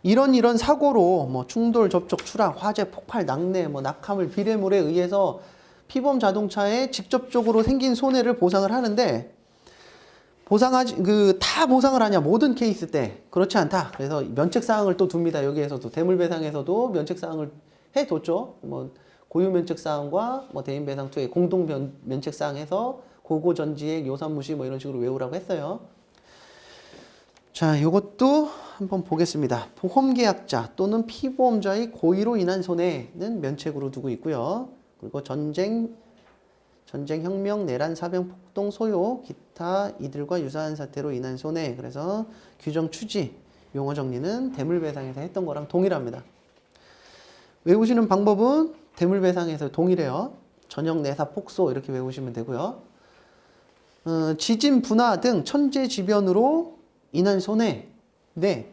이런 사고로 뭐 충돌, 접촉, 추락, 화재, 폭발, 낙뢰, 뭐 낙하물, 비례물에 의해서 피보험 자동차에 직접적으로 생긴 손해를 보상을 하는데 다 보상을 하냐 모든 케이스 때 그렇지 않다. 그래서 면책 사항을 또 둡니다. 여기에서도 대물배상에서도 면책 사항을 해뒀죠. 뭐 고유 면책 사항과 뭐 대인 배상 투의 공동 면책 사항에서 고고 전지액 요산무시 뭐 이런 식으로 외우라고 했어요. 자, 요것도 한번 보겠습니다. 보험계약자 또는 피보험자의 고의로 인한 손해는 면책으로 두고 있고요. 그리고 전쟁, 혁명, 내란, 사병, 폭동, 소요, 기타 이들과 유사한 사태로 인한 손해. 그래서 규정 취지, 용어 정리는 대물배상에서 했던 거랑 동일합니다. 외우시는 방법은 대물배상에서 동일해요. 전역, 내사, 폭소 이렇게 외우시면 되고요. 지진, 분화 등 천재지변으로 인한 손해. 네.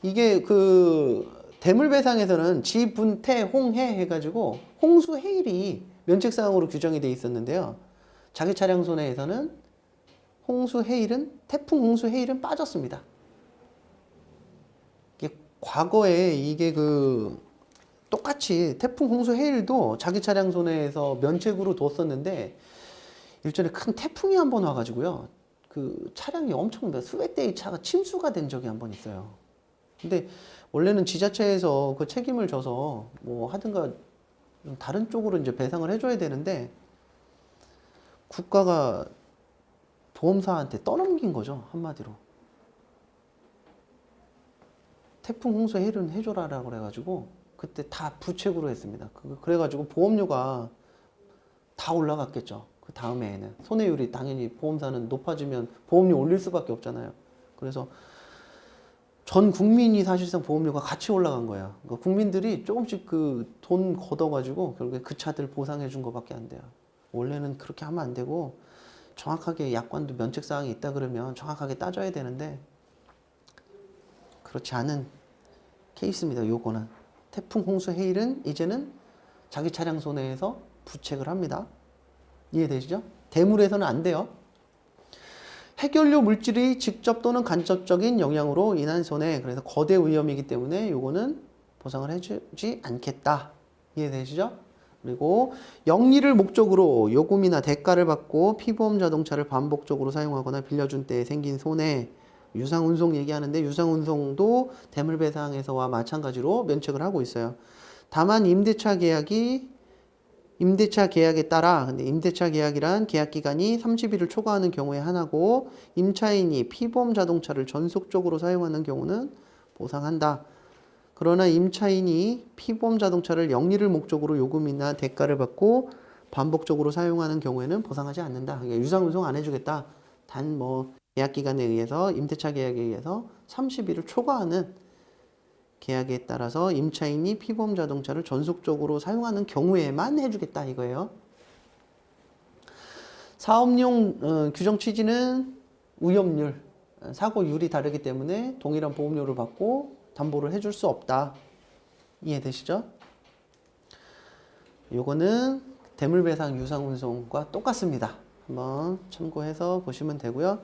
이게 대물배상에서는 지분태, 홍해 해가지고 홍수, 해일이 면책사항으로 규정이 돼 있었는데요. 자기 차량 손해에서는 홍수, 해일은 태풍, 홍수, 해일은 빠졌습니다. 이게 과거에 이게 똑같이 태풍, 홍수, 해일도 자기 차량 손해에서 면책으로 뒀었는데 일전에 큰 태풍이 한번 와가지고요. 차량이 엄청 수백 대의 차가 침수가 된 적이 한번 있어요. 근데 원래는 지자체에서 그 책임을 져서 뭐 하든가 다른 쪽으로 이제 배상을 해줘야 되는데 국가가 보험사한테 떠넘긴 거죠. 한마디로. 태풍, 홍수, 해일은 해줘라라고 그래가지고 그때 다 부책으로 했습니다. 그래가지고 보험료가 다 올라갔겠죠. 그 다음해에는 손해율이 당연히 보험사는 높아지면 보험료 올릴 수밖에 없잖아요. 그래서 전 국민이 사실상 보험료가 같이 올라간 거예요. 그러니까 국민들이 조금씩 돈 걷어가지고 결국에 그 차들 보상해 준 거밖에 안 돼요. 원래는 그렇게 하면 안 되고 정확하게 약관도 면책사항이 있다 그러면 정확하게 따져야 되는데 그렇지 않은 케이스입니다. 요거는 태풍, 홍수, 해일은 이제는 자기 차량 손해에서 부책을 합니다. 이해되시죠? 대물에서는 안 돼요. 해결료 물질이 직접 또는 간접적인 영향으로 인한 손해. 그래서 거대 위험이기 때문에 요거는 보상을 해주지 않겠다. 이해되시죠? 그리고 영리를 목적으로 요금이나 대가를 받고 피보험 자동차를 반복적으로 사용하거나 빌려준 때에 생긴 손해. 유상운송 얘기하는데 유상운송도 대물배상에서와 마찬가지로 면책을 하고 있어요. 다만 임대차 계약에 따라, 근데 임대차 계약이란 계약 기간이 30일을 초과하는 경우에 하나고, 임차인이 피보험 자동차를 전속적으로 사용하는 경우는 보상한다. 그러나 임차인이 피보험 자동차를 영리를 목적으로 요금이나 대가를 받고 반복적으로 사용하는 경우에는 보상하지 않는다. 그러니까 유상운송 안 해주겠다. 단 계약 기간에 의해서, 임대차 계약에 의해서 30일을 초과하는 계약에 따라서 임차인이 피보험 자동차를 전속적으로 사용하는 경우에만 해주겠다 이거예요. 사업용 규정 취지는 위험률, 사고율이 다르기 때문에 동일한 보험료를 받고 담보를 해줄 수 없다. 이해되시죠? 요거는 대물배상 유상운송과 똑같습니다. 한번 참고해서 보시면 되고요.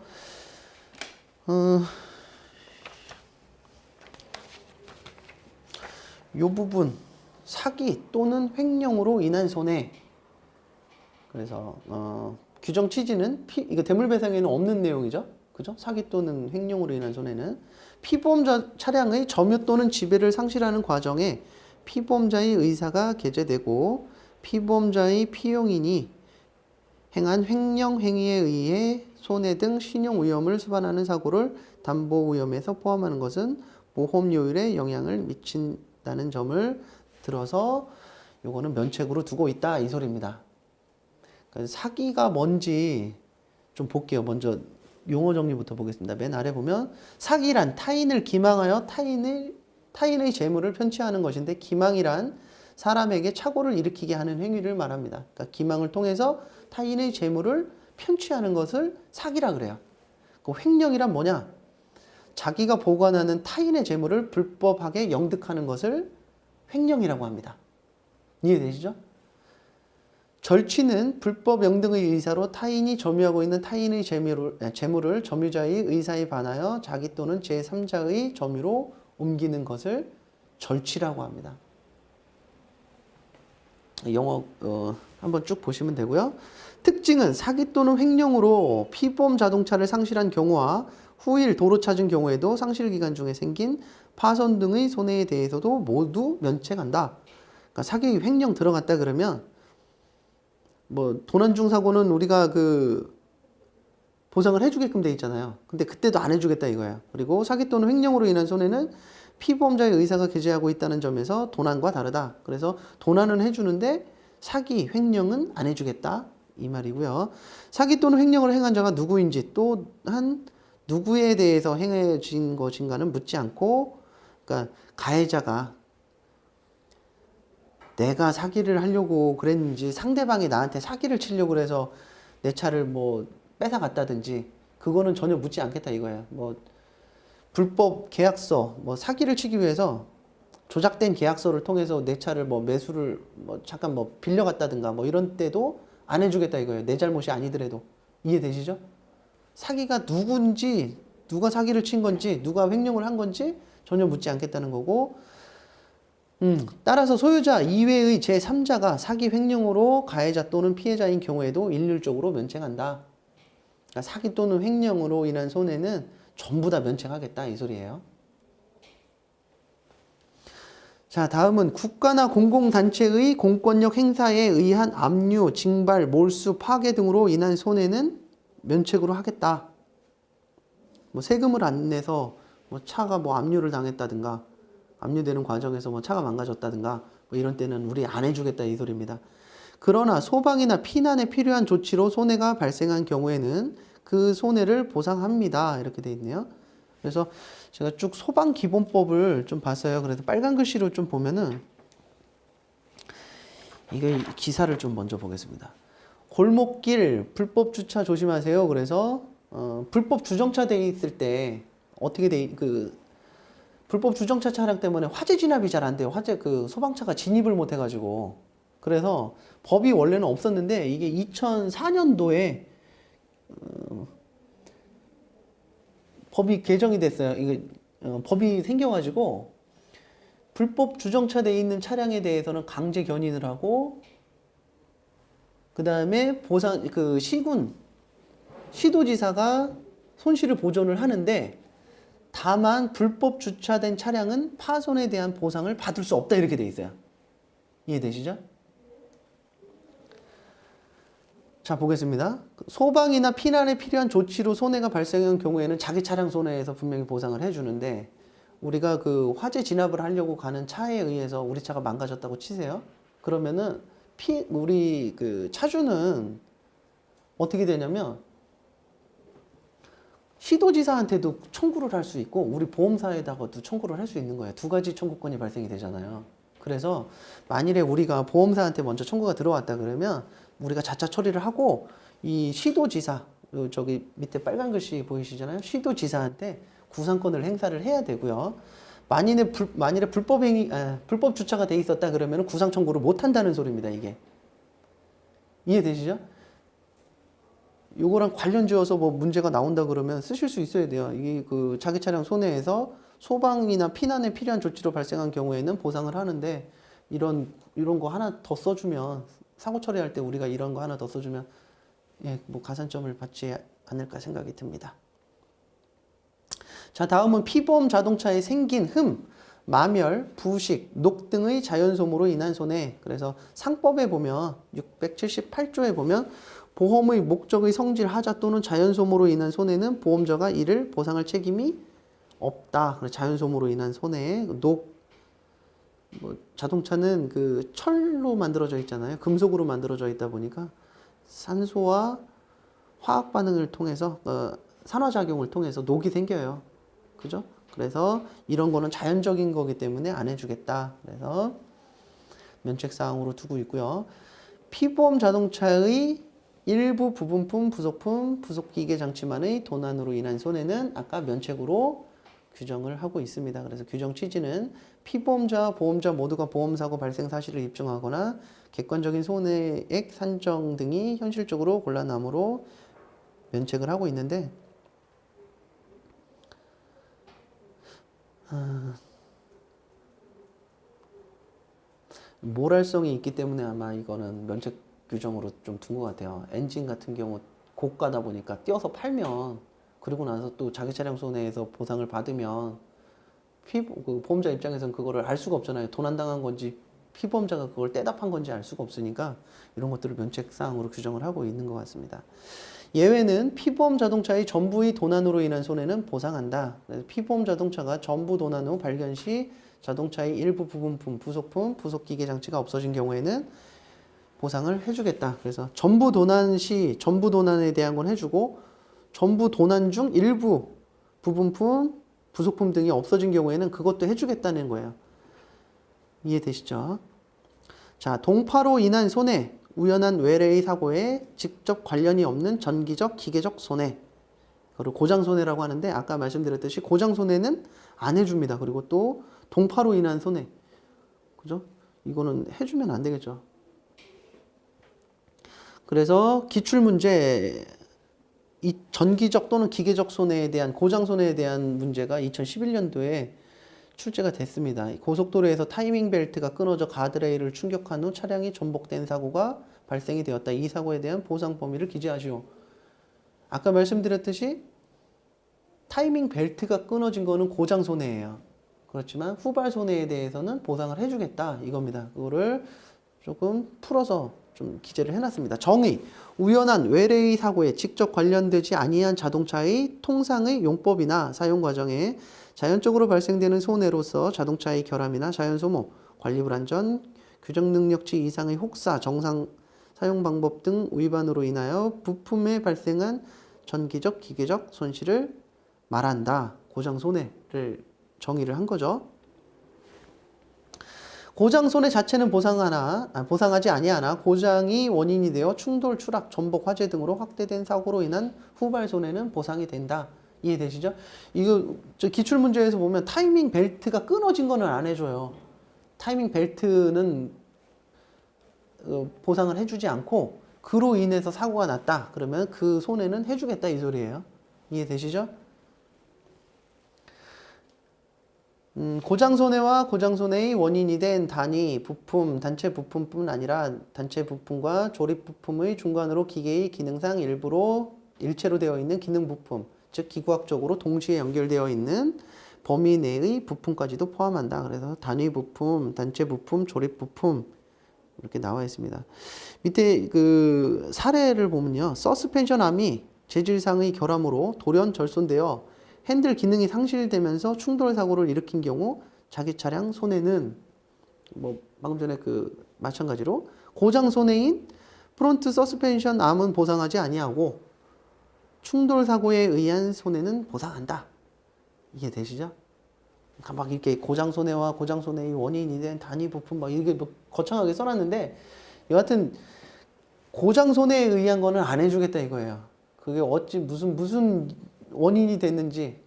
요 부분 사기 또는 횡령으로 인한 손해. 그래서 규정 취지는 이거 대물배상에는 없는 내용이죠. 그죠? 사기 또는 횡령으로 인한 손해는 피보험자 차량의 점유 또는 지배를 상실하는 과정에 피보험자의 의사가 개재되고 피보험자의 피용인이 행한 횡령 행위에 의해 손해 등 신용 위험을 수반하는 사고를 담보 위험에서 포함하는 것은 보험료율에 영향을 미친다는 점을 들어서 요거는 면책으로 두고 있다 이 소리입니다. 그러니까 사기가 뭔지 좀 볼게요. 먼저 용어 정리부터 보겠습니다. 맨 아래 보면 사기란 타인을 기망하여 타인의 재물을 편취하는 것인데, 기망이란 사람에게 착오를 일으키게 하는 행위를 말합니다. 그러니까 기망을 통해서 타인의 재물을 편취하는 것을 사기라 그래요. 그 횡령이란 뭐냐? 자기가 보관하는 타인의 재물을 불법하게 영득하는 것을 횡령이라고 합니다. 이해되시죠? 절취는 불법 영등의 의사로 타인이 점유하고 있는 타인의 재물을 점유자의 의사에 반하여 자기 또는 제3자의 점유로 옮기는 것을 절취라고 합니다. 영어 한번 쭉 보시면 되고요. 특징은 사기 또는 횡령으로 피보험 자동차를 상실한 경우와 후일 도로 찾은 경우에도 상실 기간 중에 생긴 파손 등의 손해에 대해서도 모두 면책한다. 그러니까 사기 횡령 들어갔다 그러면 뭐 도난중 사고는 우리가 그 보상을 해주게끔 돼 있잖아요. 근데 그때도 안 해주겠다 이거예요. 그리고 사기 또는 횡령으로 인한 손해는 피보험자의 의사가 게재하고 있다는 점에서 도난과 다르다. 그래서 도난은 해주는데 사기, 횡령은 안 해주겠다 이 말이고요. 사기 또는 횡령을 행한 자가 누구인지 또한 누구에 대해서 행해진 것인가는 묻지 않고, 그러니까 가해자가 내가 사기를 하려고 그랬는지 상대방이 나한테 사기를 치려고 그래서 내 차를 뭐 뺏어갔다든지 그거는 전혀 묻지 않겠다 이거예요. 뭐 불법 계약서, 뭐 사기를 치기 위해서 조작된 계약서를 통해서 내 차를 뭐 매수를 뭐 잠깐 뭐 빌려갔다든가 뭐 이런 때도 안 해주겠다 이거예요. 내 잘못이 아니더라도. 이해되시죠? 사기가 누군지, 누가 사기를 친 건지, 누가 횡령을 한 건지 전혀 묻지 않겠다는 거고, 따라서 소유자 이외의 제3자가 사기 횡령으로 가해자 또는 피해자인 경우에도 일률적으로 면책한다. 그러니까 사기 또는 횡령으로 인한 손해는 전부 다 면책하겠다 이 소리예요. 자, 다음은 국가나 공공단체의 공권력 행사에 의한 압류, 징발, 몰수, 파괴 등으로 인한 손해는 면책으로 하겠다. 뭐 세금을 안 내서 뭐 차가 뭐 압류를 당했다든가, 압류되는 과정에서 뭐 차가 망가졌다든가, 뭐 이런 때는 우리 안 해주겠다 이 소리입니다. 그러나 소방이나 피난에 필요한 조치로 손해가 발생한 경우에는 그 손해를 보상합니다. 이렇게 돼 있네요. 그래서 제가 쭉 소방기본법을 좀 봤어요. 그래서 빨간 글씨로 좀 보면은 이게 기사를 좀 먼저 보겠습니다. 골목길 불법 주차 조심하세요. 그래서 불법 주정차 돼 있을 때 어떻게 불법 주정차 차량 때문에 화재 진압이 잘 안 돼요. 소방차가 진입을 못 해가지고. 그래서 법이 원래는 없었는데 이게 2004년도에 법이 개정이 됐어요. 이게 법이 생겨가지고 불법 주정차 돼 있는 차량에 대해서는 강제 견인을 하고, 그 다음에 시도지사가 손실을 보전을 하는데, 다만 불법 주차된 차량은 파손에 대한 보상을 받을 수 없다 이렇게 돼 있어요. 이해되시죠? 자, 보겠습니다. 소방이나 피난에 필요한 조치로 손해가 발생한 경우에는 자기 차량 손해에서 분명히 보상을 해주는데, 우리가 그 화재 진압을 하려고 가는 차에 의해서 우리 차가 망가졌다고 치세요. 그러면은 우리 그 차주는 어떻게 되냐면 시도지사한테도 청구를 할 수 있고 우리 보험사에다가도 청구를 할 수 있는 거예요. 두 가지 청구권이 발생이 되잖아요. 그래서 만일에 우리가 보험사한테 먼저 청구가 들어왔다 그러면 우리가 자차 처리를 하고 이 시도지사, 저기 밑에 빨간 글씨 보이시잖아요. 시도지사한테 구상권을 행사를 해야 되고요. 만일에 불법 주차가 돼 있었다 그러면 구상 청구를 못 한다는 소리입니다. 이게 이해되시죠? 요거랑 관련 지어서 뭐 문제가 나온다 그러면 쓰실 수 있어야 돼요. 이게 그 자기 차량 손해에서 소방이나 피난에 필요한 조치로 발생한 경우에는 보상을 하는데, 이런 거 하나 더 써주면, 사고 처리할 때 우리가 이런 거 하나 더 써주면 뭐 가산점을 받지 않을까 생각이 듭니다. 자, 다음은 피보험 자동차에 생긴 흠, 마멸, 부식, 녹 등의 자연소모로 인한 손해. 그래서 상법에 보면 678조에 보면 보험의 목적의 성질, 하자 또는 자연소모로 인한 손해는 보험자가 이를 보상할 책임이 없다. 자연소모로 인한 손해, 자동차는 그 철로 만들어져 있잖아요. 금속으로 만들어져 있다 보니까 산소와 화학 반응을 통해서 산화작용을 통해서 녹이 생겨요. 그죠? 그래서 이런 거는 자연적인 거기 때문에 안 해주겠다. 그래서 면책사항으로 두고 있고요. 피보험 자동차의 일부 부분품, 부속품, 부속기계 장치만의 도난으로 인한 손해는 아까 면책으로 규정을 하고 있습니다. 그래서 규정 취지는 피보험자와 보험자 모두가 보험사고 발생 사실을 입증하거나 객관적인 손해액 산정 등이 현실적으로 곤란하므로 면책을 하고 있는데, 모랄성이 있기 때문에 아마 이거는 면책 규정으로 좀 둔 것 같아요. 엔진 같은 경우 고가다 보니까 띄어서 팔면 그리고 나서 또 자기 차량 손해에서 보상을 받으면 그 보험자 입장에서는 그거를 알 수가 없잖아요. 도난당한 건지 피보험자가 그걸 떼다 판 건지 알 수가 없으니까 이런 것들을 면책사항으로 규정을 하고 있는 것 같습니다. 예외는 피보험 자동차의 전부의 도난으로 인한 손해는 보상한다. 그래서 피보험 자동차가 전부 도난 후 발견 시 자동차의 일부 부분품, 부속품, 부속기계 장치가 없어진 경우에는 보상을 해주겠다. 그래서 전부 도난 시 전부 도난에 대한 건 해주고 전부 도난 중 일부 부분품, 부속품 등이 없어진 경우에는 그것도 해주겠다는 거예요. 이해되시죠? 자, 동파로 인한 손해, 우연한 외래의 사고에 직접 관련이 없는 전기적, 기계적 손해. 그걸 고장 손해라고 하는데 아까 말씀드렸듯이 고장 손해는 안 해줍니다. 그리고 또 동파로 인한 손해. 그죠? 이거는 해주면 안 되겠죠. 그래서 기출문제, 이 전기적 또는 기계적 손해에 대한 고장 손해에 대한 문제가 2011년도에 출제가 됐습니다. 고속도로에서 타이밍 벨트가 끊어져 가드레일을 충격한 후 차량이 전복된 사고가 발생이 되었다. 이 사고에 대한 보상 범위를 기재하시오. 아까 말씀드렸듯이 타이밍 벨트가 끊어진 거는 고장 손해예요. 그렇지만 후발 손해에 대해서는 보상을 해주겠다 이겁니다. 그거를 조금 풀어서 좀 기재를 해놨습니다. 정의, 우연한 외래의 사고에 직접 관련되지 아니한 자동차의 통상의 용법이나 사용 과정에 자연적으로 발생되는 손해로서 자동차의 결함이나 자연소모, 관리 불안전, 규정 능력치 이상의 혹사, 정상 사용 방법 등 위반으로 인하여 부품에 발생한 전기적, 기계적 손실을 말한다. 고장 손해를 정의를 한 거죠. 고장 손해 자체는 보상하지 아니하나 고장이 원인이 되어 충돌, 추락, 전복, 화재 등으로 확대된 사고로 인한 후발 손해는 보상이 된다. 이해되시죠? 이거 기출 문제에서 보면 타이밍 벨트가 끊어진 거는 안 해줘요. 타이밍 벨트는 보상을 해주지 않고 그로 인해서 사고가 났다. 그러면 그 손해는 해주겠다 이 소리예요. 이해되시죠? 고장 손해와 고장 손해의 원인이 된 단위, 부품, 단체 부품뿐 아니라 단체 부품과 조립 부품의 중간으로 기계의 기능상 일체로 되어 있는 기능 부품, 즉 기구학적으로 동시에 연결되어 있는 범위 내의 부품까지도 포함한다. 그래서 단위 부품, 단체 부품, 조립 부품 이렇게 나와 있습니다. 밑에 그 사례를 보면요. 서스펜션 암이 재질상의 결함으로 돌연 절손되어 핸들 기능이 상실되면서 충돌 사고를 일으킨 경우 자기 차량 손해는 뭐 방금 전에 그 마찬가지로 고장 손해인 프론트 서스펜션 암은 보상하지 아니하고 충돌 사고에 의한 손해는 보상한다. 이해되시죠? 그러니까 막 이렇게 고장 손해와 고장 손해의 원인이 된 단위 부품 막 이게 뭐 거창하게 써놨는데 여하튼 고장 손해에 의한 거는 안 해주겠다 이거예요. 그게 어찌 무슨 원인이 됐는지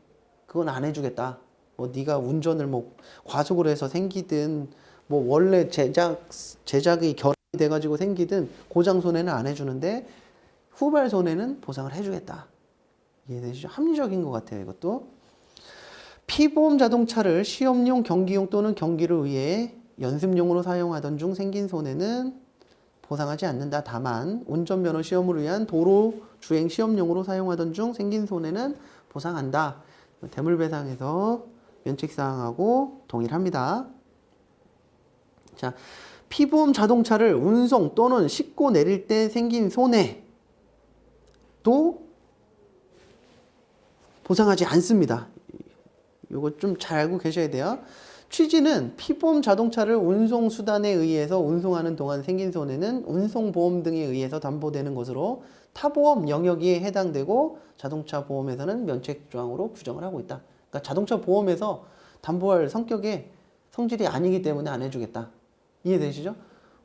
그건 안 해주겠다. 뭐 네가 운전을 뭐 과속을 해서 생기든 뭐 원래 제작이 결함이 돼가지고 생기든 고장 손해는 안 해주는데 후발 손해는 보상을 해주겠다. 이해되시죠? 합리적인 것 같아요. 이것도 피보험 자동차를 시험용, 경기용 또는 경기를 위해 연습용으로 사용하던 중 생긴 손해는 보상하지 않는다. 다만 운전면허 시험을 위한 도로 주행 시험용으로 사용하던 중 생긴 손해는 보상한다. 대물배상에서 면책사항하고 동일합니다. 자, 피보험 자동차를 운송 또는 싣고 내릴 때 생긴 손해도 보상하지 않습니다. 이거 좀 잘 알고 계셔야 돼요. 취지는 피보험 자동차를 운송수단에 의해서 운송하는 동안 생긴 손해는 운송보험 등에 의해서 담보되는 것으로 타보험 영역에 해당되고 자동차 보험에서는 면책조항으로 규정을 하고 있다. 그러니까 자동차 보험에서 담보할 성격의 성질이 아니기 때문에 안 해주겠다. 이해되시죠?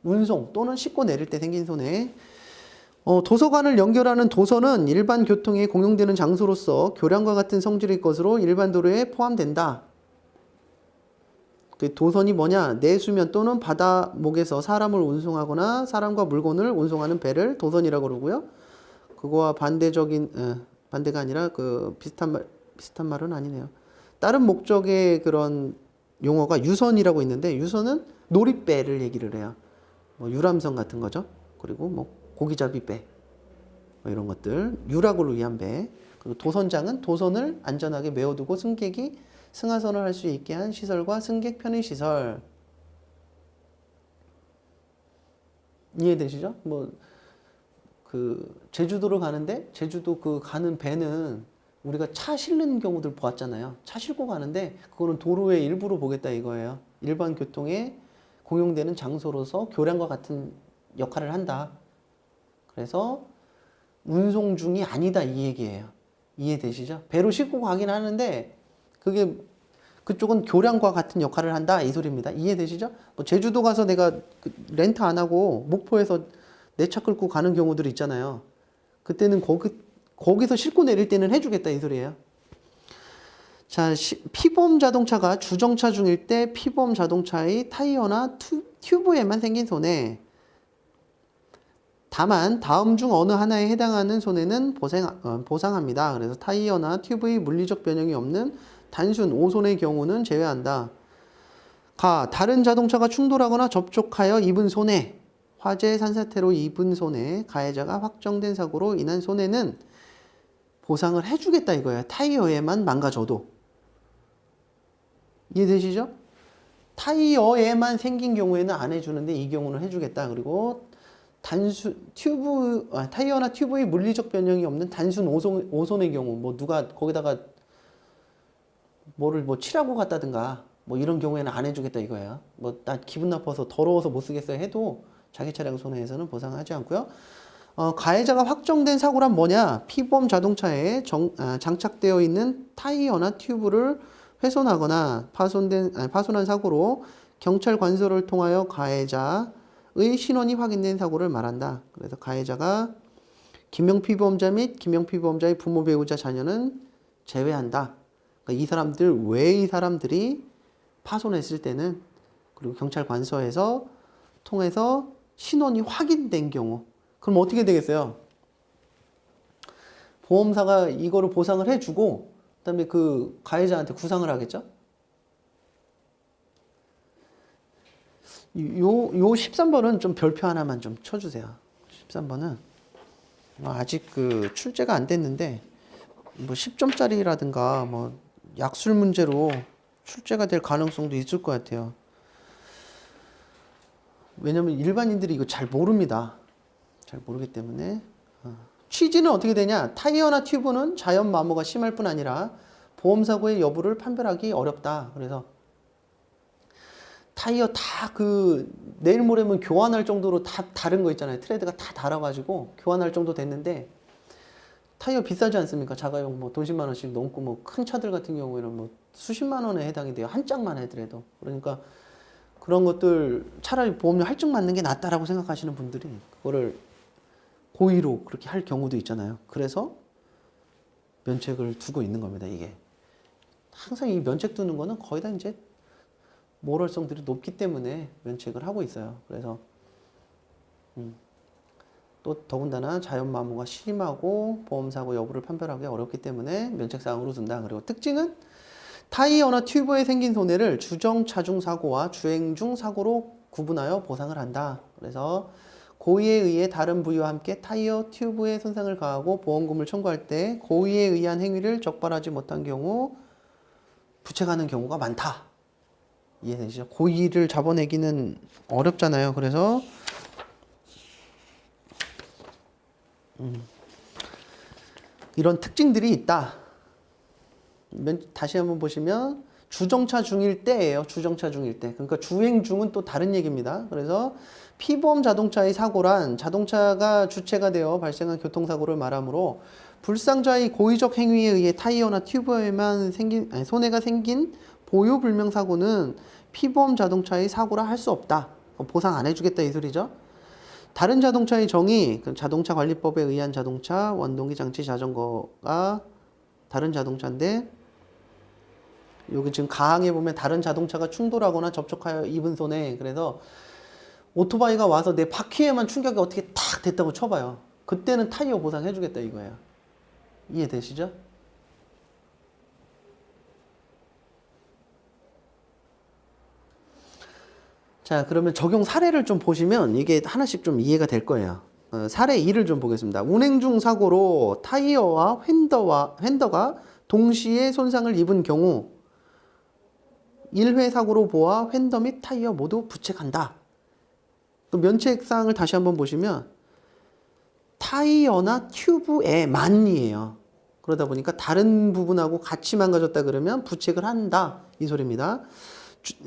운송 또는 싣고 내릴 때 생긴 손해. 도서관을 연결하는 도서는 일반 교통에 공용되는 장소로서 교량과 같은 성질의 것으로 일반 도로에 포함된다. 그 도선이 뭐냐? 내수면 또는 바다목에서 사람을 운송하거나 사람과 물건을 운송하는 배를 도선이라고 그러고요. 그거와 반대가 아니라 그 비슷한 말은 아니네요. 다른 목적의 그런 용어가 유선이라고 있는데 유선은 놀이배를 얘기를 해요. 뭐 유람선 같은 거죠. 그리고 뭐 고기잡이배 뭐 이런 것들, 유락을 위한 배. 그리고 도선장은 도선을 안전하게 메워두고 승객이 승하선을 할 수 있게 한 시설과 승객 편의 시설. 이해되시죠? 뭐 그 제주도를 가는데 제주도 그 가는 배는 우리가 차 실는 경우들 보았잖아요. 차 싣고 가는데 그거는 도로의 일부로 보겠다 이거예요. 일반 교통에 공용되는 장소로서 교량과 같은 역할을 한다. 그래서 운송 중이 아니다 이 얘기예요. 이해되시죠? 배로 싣고 가긴 하는데 그게 그쪽은 교량과 같은 역할을 한다 이 소리입니다. 이해되시죠? 뭐 제주도 가서 내가 그 렌트 안 하고 목포에서 내 차 끌고 가는 경우들 있잖아요. 그때는 거기서 싣고 내릴 때는 해주겠다 이 소리예요. 자, 피보험 자동차가 주정차 중일 때 피보험 자동차의 타이어나 튜브에만 생긴 손해. 다만 다음 중 어느 하나에 해당하는 손해는 보상합니다. 그래서 타이어나 튜브의 물리적 변형이 없는 단순 오손의 경우는 제외한다. 다른 자동차가 충돌하거나 접촉하여 입은 손해. 화재 산사태로 입은 손해, 가해자가 확정된 사고로 인한 손해는 보상을 해주겠다 이거예요. 타이어에만 망가져도. 이해되시죠? 타이어에만 생긴 경우에는 안 해주는데 이 경우는 해주겠다. 그리고 타이어나 튜브의 물리적 변형이 없는 단순 오손의 경우, 뭐 누가 거기다가 뭐를 뭐 칠하고 갔다든가 뭐 이런 경우에는 안 해주겠다 이거예요. 뭐 나 기분 나빠서 더러워서 못 쓰겠어요 해도 자기 차량 손해에서는 보상하지 않고요. 가해자가 확정된 사고란 뭐냐? 피보험 자동차에 장착되어 있는 타이어나 튜브를 훼손하거나 파손한 사고로 경찰 관서를 통하여 가해자의 신원이 확인된 사고를 말한다. 그래서 가해자가 김명피보험자 및 김명피보험자의 부모, 배우자, 자녀는 제외한다. 그러니까 이 사람들 외의 사람들이 파손했을 때는 그리고 경찰 관서에서 통해서 신원이 확인된 경우 그럼 어떻게 되겠어요? 보험사가 이거를 보상을 해주고 그다음에 그 가해자한테 구상을 하겠죠? 요 13번은 좀 별표 하나만 좀 쳐주세요. 13번은 아직 그 출제가 안 됐는데 뭐 10점짜리라든가 뭐 약술 문제로 출제가 될 가능성도 있을 것 같아요. 왜냐면 일반인들이 이거 잘 모릅니다. 잘 모르기 때문에. 취지는 어떻게 되냐? 타이어나 튜브는 자연 마모가 심할 뿐 아니라 보험사고의 여부를 판별하기 어렵다. 그래서 타이어 다 내일 모레면 교환할 정도로 다 다른 거 있잖아요. 트레드가 다 달아가지고 교환할 정도 됐는데 타이어 비싸지 않습니까? 자가용 뭐 돈 10만 원씩 넘고 뭐 큰 차들 같은 경우에는 뭐 수십만 원에 해당이 돼요. 한 짝만 해더라도. 그러니까 그런 것들 차라리 보험료 할증 맞는 게 낫다라고 생각하시는 분들이 그거를 고의로 그렇게 할 경우도 있잖아요. 그래서 면책을 두고 있는 겁니다, 이게. 항상 이 면책 두는 거는 거의 다 이제 모럴성들이 높기 때문에 면책을 하고 있어요. 그래서 또 더군다나 자연마모가 심하고 보험사고 여부를 판별하기 어렵기 때문에 면책사항으로 둔다. 그리고 특징은 타이어나 튜브에 생긴 손해를 주정차중 사고와 주행 중 사고로 구분하여 보상을 한다. 그래서 고의에 의해 다른 부위와 함께 타이어, 튜브에 손상을 가하고 보험금을 청구할 때 고의에 의한 행위를 적발하지 못한 경우 부책하는 경우가 많다. 이해되시죠? 고의를 잡아내기는 어렵잖아요. 그래서 이런 특징들이 있다. 다시 한번 보시면 주정차 중일 때예요. 주정차 중일 때. 그러니까 주행 중은 또 다른 얘기입니다. 그래서 피보험 자동차의 사고란 자동차가 주체가 되어 발생한 교통사고를 말하므로 불상자의 고의적 행위에 의해 타이어나 튜브에만 손해가 생긴 보유불명 사고는 피보험 자동차의 사고라 할 수 없다. 보상 안 해주겠다 이 소리죠. 다른 자동차의 정의, 자동차 관리법에 의한 자동차, 원동기 장치 자전거가 다른 자동차인데 여기 지금 가항에 보면 다른 자동차가 충돌하거나 접촉하여 입은 손해. 그래서 오토바이가 와서 내 바퀴에만 충격이 어떻게 탁 됐다고 쳐봐요. 그때는 타이어 보상 해주겠다 이거예요. 이해되시죠? 자, 그러면 적용 사례를 좀 보시면 이게 하나씩 좀 이해가 될 거예요. 사례 2를 좀 보겠습니다. 운행 중 사고로 타이어와 휀더가 동시에 손상을 입은 경우 1회 사고로 보아 휀더 및 타이어 모두 부책한다. 그 면책사항을 다시 한번 보시면 타이어나 튜브에만이에요. 그러다 보니까 다른 부분하고 같이 망가졌다 그러면 부책을 한다. 이 소리입니다.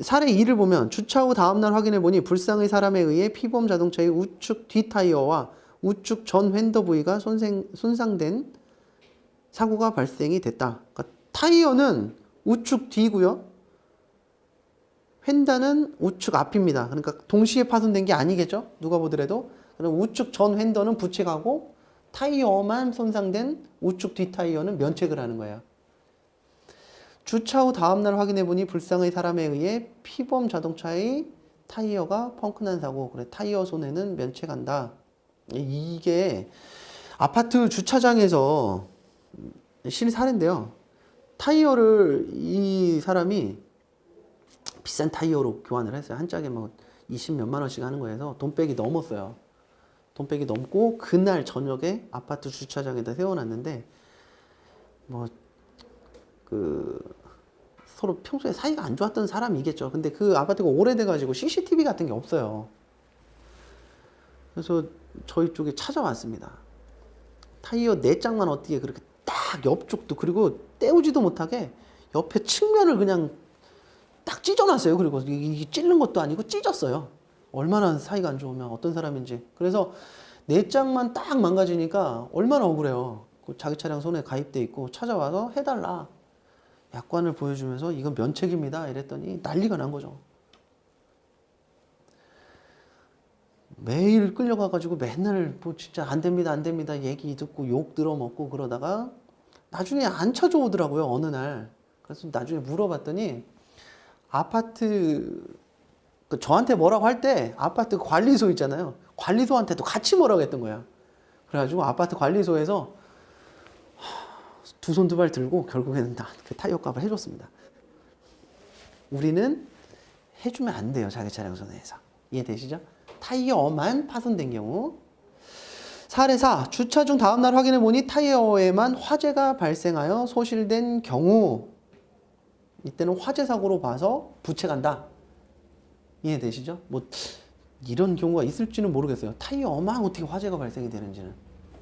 사례 2를 보면 주차 후 다음날 확인해 보니 불상의 사람에 의해 피보험 자동차의 우측 뒤 타이어와 우측 전 휀더 부위가 손상된 사고가 발생이 됐다. 그러니까 타이어는 우측 뒤고요. 휀더는 우측 앞입니다. 그러니까 동시에 파손된 게 아니겠죠? 누가 보더라도. 그럼 우측 전 휀더는 부책하고 타이어만 손상된 우측 뒤 타이어는 면책을 하는 거예요. 주차 후 다음날 확인해 보니 불상의 사람에 의해 피보험 자동차의 타이어가 펑크난 사고. 그래, 타이어 손해는 면책한다. 이게 아파트 주차장에서 실사례인데요. 타이어를 이 사람이 비싼 타이어로 교환을 했어요. 한 짝에 뭐 20몇만 원씩 하는 거여서 돈백이 넘었어요. 돈백이 넘고 그날 저녁에 아파트 주차장에다 세워놨는데 뭐 서로 평소에 사이가 안 좋았던 사람이겠죠. 근데 그 아파트가 오래돼가지고 CCTV 같은 게 없어요. 그래서 저희 쪽에 찾아왔습니다. 타이어 4짝만 어떻게 그렇게 딱 옆쪽도 그리고 떼우지도 못하게 옆에 측면을 그냥 딱 찢어놨어요. 그리고 이게 찔른 것도 아니고 찢었어요. 얼마나 사이가 안 좋으면 어떤 사람인지. 그래서 4짝만 딱 망가지니까 얼마나 억울해요. 자기 차량 손에 가입돼 있고 찾아와서 해달라. 약관을 보여주면서 이건 면책입니다. 이랬더니 난리가 난 거죠. 매일 끌려가가지고 맨날 뭐 진짜 안 됩니다, 안 됩니다 얘기 듣고 욕 들어먹고 그러다가 나중에 안 찾아오더라고요. 어느 날. 그래서 나중에 물어봤더니 아파트 저한테 뭐라고 할 때 아파트 관리소 있잖아요. 관리소한테도 같이 뭐라고 했던 거야. 그래가지고 아파트 관리소에서 두 손 두 발 들고 결국에는 그 타이어 값을 해줬습니다. 우리는 해주면 안 돼요. 자기 차량 손해에서. 이해되시죠? 타이어만 파손된 경우. 사례 4. 주차 중 다음날 확인해 보니 타이어에만 화재가 발생하여 소실된 경우 이때는 화재 사고로 봐서 부책한다. 이해되시죠? 뭐 이런 경우가 있을지는 모르겠어요. 타이어만 어떻게 화재가 발생이 되는지는.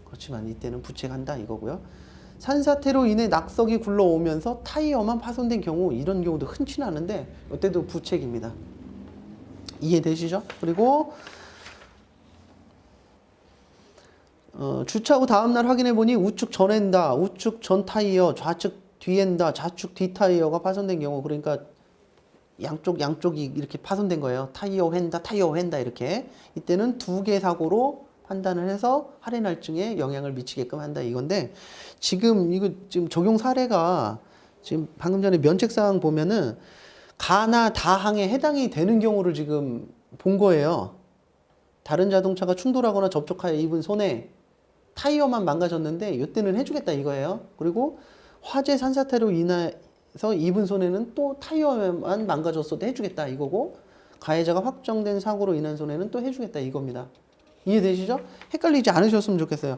그렇지만 이때는 부책한다 이거고요. 산사태로 인해 낙석이 굴러오면서 타이어만 파손된 경우 이런 경우도 흔치 않은데 이때도 부책입니다. 이해되시죠? 그리고 주차 후 다음날 확인해 보니 우측 전 휀더, 우측 전 타이어, 좌측 뒤 휀더, 좌측 뒤 타이어가 파손된 경우 그러니까 양쪽이 이렇게 파손된 거예요. 타이어 휀더 이렇게. 이때는 2개 사고로 판단을 해서 할인할증에 영향을 미치게끔 한다 이건데 지금 적용 사례가 지금 방금 전에 면책사항 보면은 가나 다항에 해당이 되는 경우를 지금 본 거예요. 다른 자동차가 충돌하거나 접촉하여 입은 손해 타이어만 망가졌는데 이때는 해주겠다 이거예요. 그리고 화재 산사태로 인해서 입은 손해는 또 타이어만 망가졌어도 해주겠다 이거고 가해자가 확정된 사고로 인한 손해는 또 해주겠다 이겁니다. 이해되시죠? 헷갈리지 않으셨으면 좋겠어요.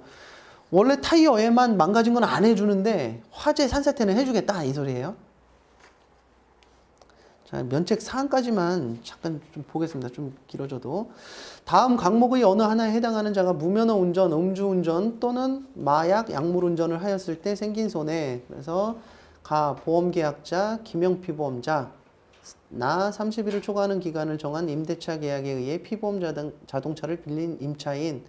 원래 타이어에만 망가진 건 안 해주는데 화재 산사태는 해주겠다 이 소리예요. 자, 면책 사항까지만 잠깐 좀 보겠습니다. 좀 길어져도. 다음 항목의 어느 하나에 해당하는 자가 무면허 운전, 음주운전 또는 마약, 약물운전을 하였을 때 생긴 손해. 그래서 가 보험계약자, 김영피보험자, 나 30일을 초과하는 기간을 정한 임대차 계약에 의해 피보험 자동차를 빌린 임차인,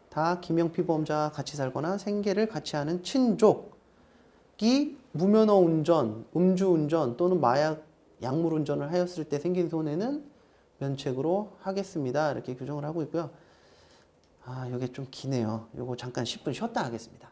다 김영피보험자와 같이 살거나 생계를 같이 하는 친족이 무면허 운전, 음주운전 또는 마약, 약물운전을 하였을 때 생긴 손해는 면책으로 하겠습니다. 이렇게 규정을 하고 있고요. 이게 좀 기네요. 요거 잠깐 10분 쉬었다 하겠습니다.